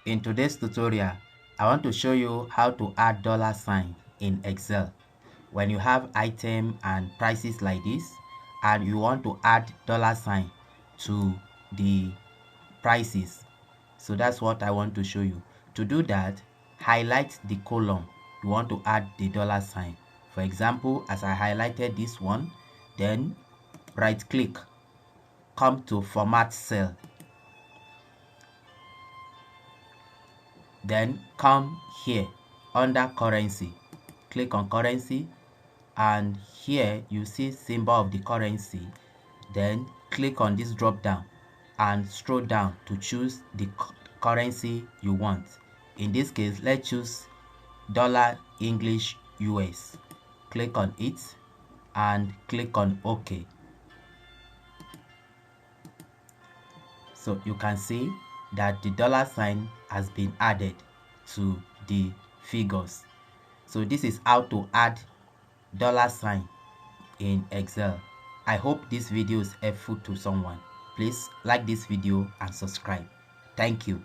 In today's tutorial, I want to show you how to add $sign in Excel. When you have item and prices like this and you want to add $sign to the prices, so that's what I want to show you. To do that, highlight the column you want to add the $sign. For example, as I highlighted this one, then right click, come to format cell, then come here under currency, click on currency, and here you see symbol of the currency. Then click on this drop down and scroll down to choose the currency you want. In this case, let's choose dollar English US. Click on it and click on OK. So you can see that the $sign has been added to the figures. So this is how to add $sign in Excel. I hope this video is helpful to someone. Please like this video and subscribe. Thank you.